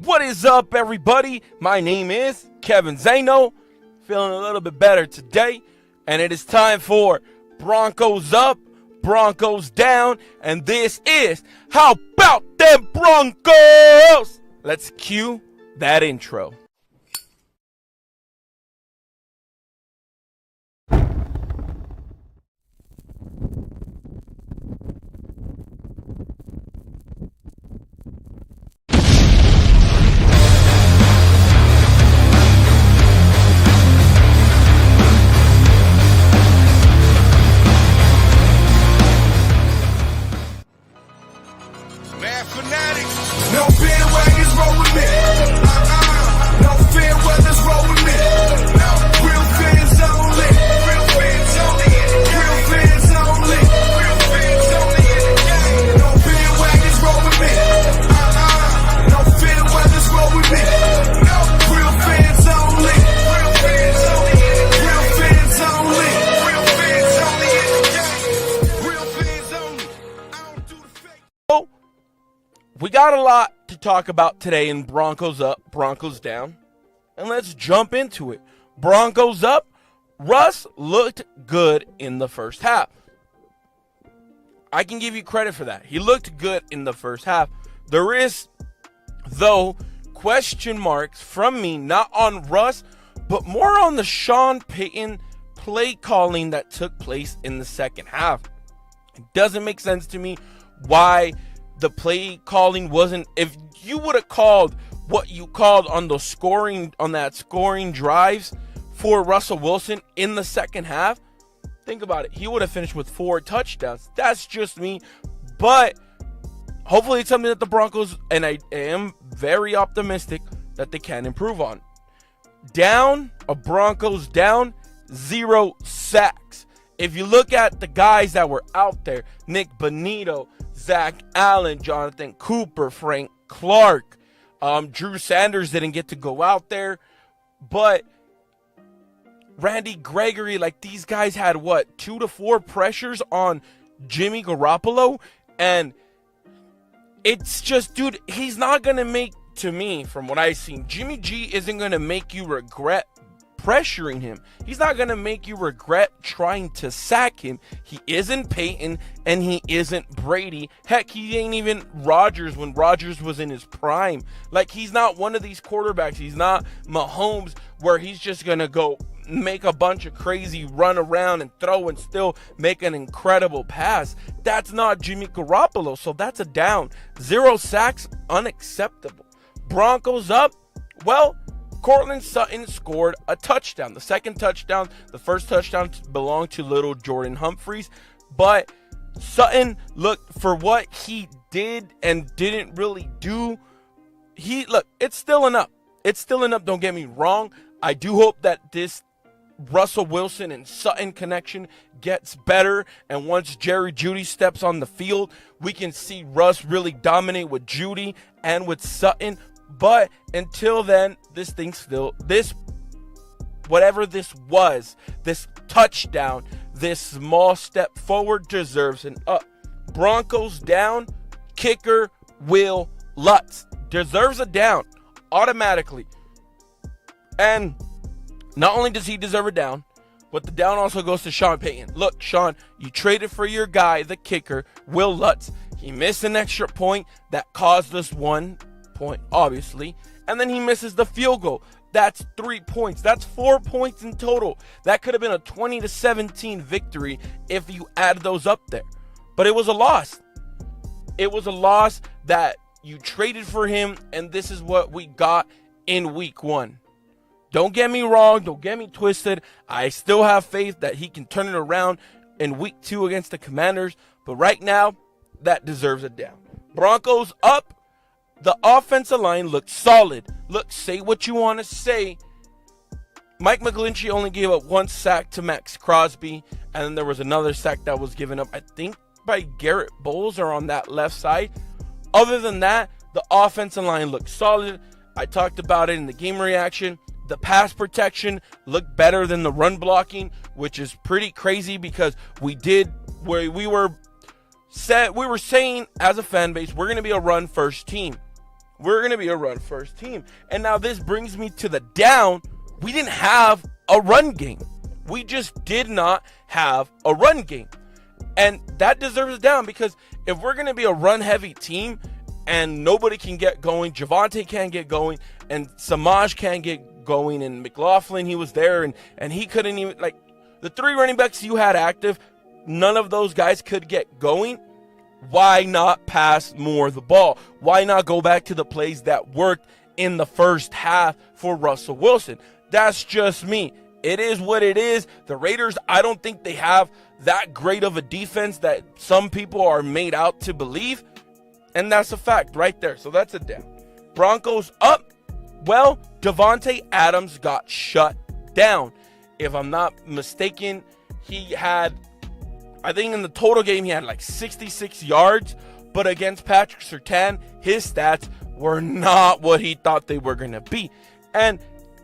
What is up, everybody? My name is Kevin Zano. Feeling a little bit better today. And it is time for Broncos Up, Broncos Down. And this is How About Them Broncos? Let's cue that intro. No bandwagons roll with me. No fair weathers roll with me. Real fans only. Real fans only. Real fans only. Real fans only. No bandwagons roll with me. No fair weathers roll with me. Real fans only. Real fans only. Real fans only. Real fans only. Real fans only. I don't do the fake. Oh, we got a lot to talk about today in Broncos Up, Broncos Down. And let's jump into it. Broncos Up. Russ looked good in the first half. I can give you credit for that. He looked good in the first half. There is, though, question marks from me, not on Russ, but more on the Sean Payton play calling that took place in the second half. It doesn't make sense to me why the play calling wasn't. If you would have called what you called on the scoring, on that scoring drives for Russell Wilson in the second half, think about it. He would have finished with 4 touchdowns. That's just me. But hopefully it's something that the Broncos, and I am very optimistic that they can improve on. Broncos down, 0 sacks. If you look at the guys that were out there, Nick Bonito, Zach Allen, Jonathan Cooper, Frank Clark, Drew Sanders didn't get to go out there, but Randy Gregory, like these guys had 2 to 4 pressures on Jimmy Garoppolo, and it's just, dude, he's not gonna make, to me, from what I've seen, Jimmy G isn't gonna make you regret pressuring him. He's not going to make you regret trying to sack him. He isn't Peyton and he isn't Brady. Heck, he ain't even Rodgers when Rodgers was in his prime. Like, he's not one of these quarterbacks. He's not Mahomes where he's just going to go make a bunch of crazy run around and throw and still make an incredible pass. That's not Jimmy Garoppolo, so that's a down. 0 sacks, unacceptable. Broncos up. Well, Courtland Sutton scored a touchdown. The second touchdown, the first touchdown belonged to little Jordan Humphries. But Sutton, look, for what he did and didn't really do, it's still enough. It's still enough, don't get me wrong. I do hope that this Russell Wilson and Sutton connection gets better. And once Jerry Jeudy steps on the field, we can see Russ really dominate with Jeudy and with Sutton. But until then, whatever this was, this touchdown, this small step forward deserves an up. Broncos down, kicker Will Lutz deserves a down automatically. And not only does he deserve a down, but the down also goes to Sean Payton. Look, Sean, you traded for your guy, the kicker, Will Lutz. He missed an extra point that caused us 1 point, obviously, and then he misses the field goal. That's 3 points. That's 4 points in total. That could have been a 20-17 victory if you add those up there. But it was a loss. It was a loss that you traded for him, and this is what we got in week 1. Don't get me wrong. Don't get me twisted. I still have faith that he can turn it around in week 2 against the Commanders, but right now, that deserves a down. Broncos up. The offensive line looked solid. Look, say what you want to say. Mike McGlinchey only gave up 1 sack to Max Crosby, and then there was another sack that was given up, I think, by Garrett Bowles or on that left side. Other than that, the offensive line looked solid. I talked about it in the game reaction. The pass protection looked better than the run blocking, which is pretty crazy because we were saying as a fan base, we're going to be a run first team. We're going to be a run-first team. And now this brings me to the down. We didn't have a run game. We just did not have a run game. And that deserves a down, because if we're going to be a run-heavy team and nobody can get going, Javonte can't get going, and Samaj can't get going, and McLaughlin, he was there, and he couldn't even, like, the 3 running backs you had active, none of those guys could get going. Why not pass more of the ball? Why not go back to the plays that worked in the first half for Russell Wilson? That's just me. It is what it is. The Raiders, I don't think they have that great of a defense that some people are made out to believe. And that's a fact right there. So that's a down. Broncos up. Well, Davante Adams got shut down. If I'm not mistaken, he had, I think in the total game, he had like 66 yards. But against Patrick Surtain, his stats were not what he thought they were going to be. And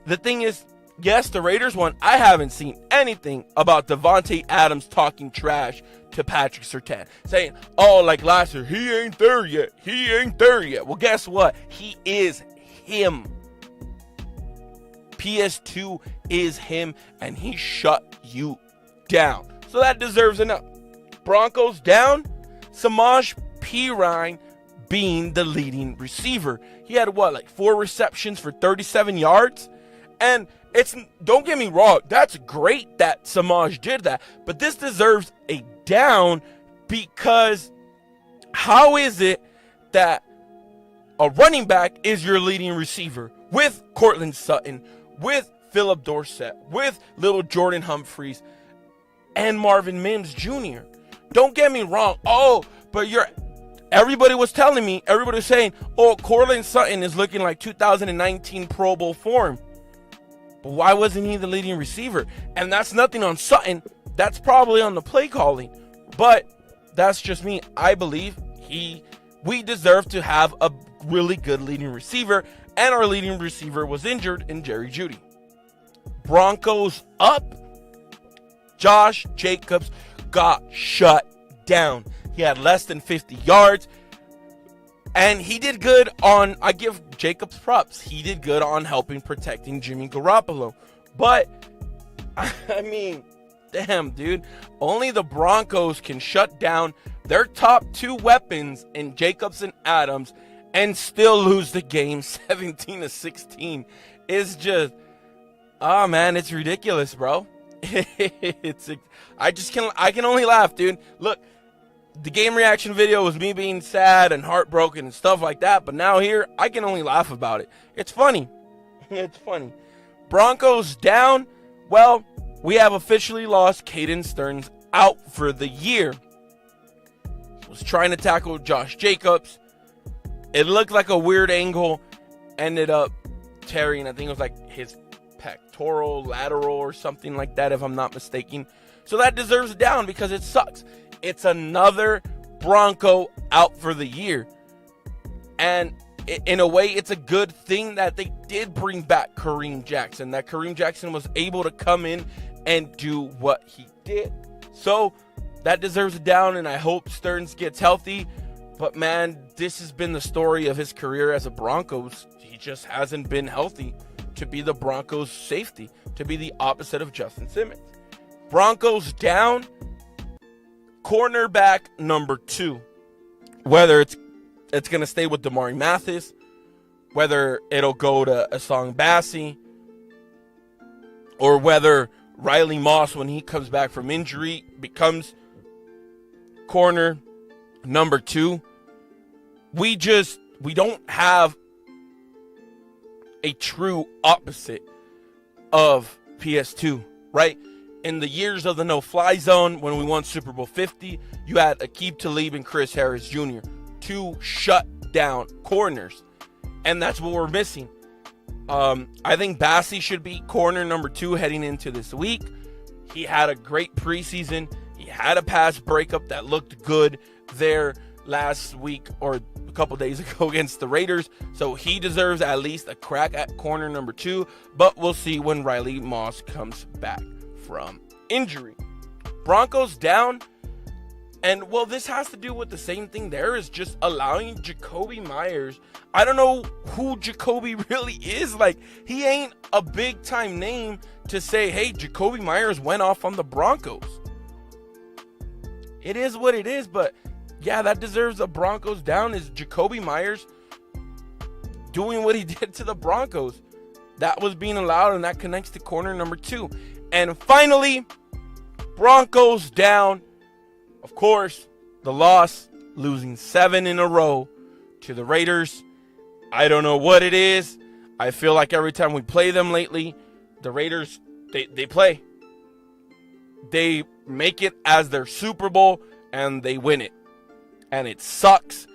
the thing is, yes, the Raiders won. I haven't seen anything about Davante Adams talking trash to Patrick Surtain, saying, oh, like last year, he ain't there yet. He ain't there yet. Well, guess what? He is him. PS2 is him, and he shut you down. So that deserves an up. Broncos down. Samaj P. being the leading receiver. He had, what, like 4 receptions for 37 yards? And don't get me wrong, that's great that Samaj did that, but this deserves a down, because how is it that a running back is your leading receiver with Cortland Sutton, with Philip Dorsett, with little Jordan Humphreys, and Marvin Mims Jr.? Don't get me wrong. But everybody was saying, Cortland Sutton is looking like 2019 Pro Bowl form. But why wasn't he the leading receiver? And that's nothing on Sutton. That's probably on the play calling. But that's just me. I believe we deserve to have a really good leading receiver. And our leading receiver was injured in Jerry Jeudy. Broncos up. Josh Jacobs got shut down. He had less than 50 yards. And he did good on, I give Jacobs props. He did good on helping protecting Jimmy Garoppolo. But, I mean, damn, dude. Only the Broncos can shut down their top 2 weapons in Jacobs and Adams and still lose the game 17-16. It's just, man, it's ridiculous, bro. I can only laugh, dude. Look. The game reaction video was me being sad and heartbroken and stuff like that. But now here, I can only laugh about it. It's funny. It's funny. Broncos down. Well, we have officially lost Caden Stearns out for the year. He was trying to tackle Josh Jacobs. It looked like a weird angle. Ended up tearing, I think it was like his pectoral, lateral or something like that, if I'm not mistaken. So that deserves a down because it sucks. It's another Bronco out for the year. And in a way, it's a good thing that they did bring back Kareem Jackson. That Kareem Jackson was able to come in and do what he did. So that deserves a down, and I hope Stearns gets healthy. But, man, this has been the story of his career as a Broncos. He just hasn't been healthy to be the Broncos' safety, to be the opposite of Justin Simmons. Broncos down. Cornerback number 2, whether it's going to stay with Damari Mathis, whether it'll go to Asong Bassi, or whether Riley Moss, when he comes back from injury, becomes corner number 2. We don't have a true opposite of PS2, right? In the years of the no-fly zone, when we won Super Bowl 50, you had Aqib Talib and Chris Harris Jr., 2 shut-down corners. And that's what we're missing. I think Bassi should be corner number 2 heading into this week. He had a great preseason. He had a pass breakup that looked good there last week or a couple days ago against the Raiders. So he deserves at least a crack at corner number 2. But we'll see when Riley Moss comes back from injury. Broncos down. And, well, this has to do with the same thing there, is just allowing Jacoby Myers. I don't know who Jacoby really is. Like, he ain't a big-time name to say, hey, Jacoby Myers went off on the Broncos. It is what it is, but, yeah, that deserves a Broncos down, is Jacoby Myers doing what he did to the Broncos. That was being allowed, and that connects to corner number 2. And finally, Broncos down. Of course, the loss, losing 7 in a row to the Raiders. I don't know what it is. I feel like every time we play them lately, the Raiders, they play. They make it as their Super Bowl, and they win it. And it sucks.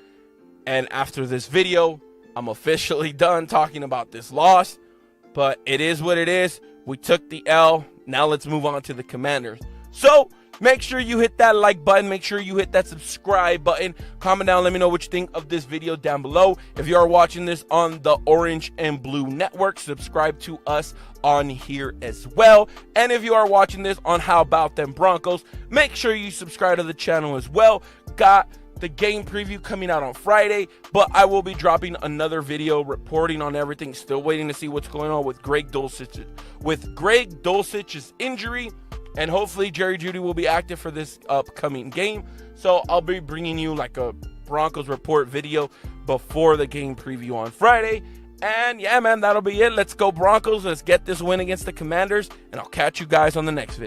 And after this video, I'm officially done talking about this loss. But it is what it is. We took the L. Now let's move on to the Commanders. So, make sure you hit that like button. Make sure you hit that subscribe button. Comment down. Let me know what you think of this video down below. If you are watching this on the Orange and Blue Network, subscribe to us on here as well. And if you are watching this on How About Them Broncos, make sure you subscribe to the channel as well. Got the game preview coming out on Friday, but I will be dropping another video reporting on everything. Still waiting to see what's going on with Greg Dulcich's injury. And hopefully Jerry Jeudy will be active for this upcoming game. So I'll be bringing you like a Broncos report video before the game preview on Friday. And yeah, man, that'll be it. Let's go Broncos. Let's get this win against the Commanders. And I'll catch you guys on the next video.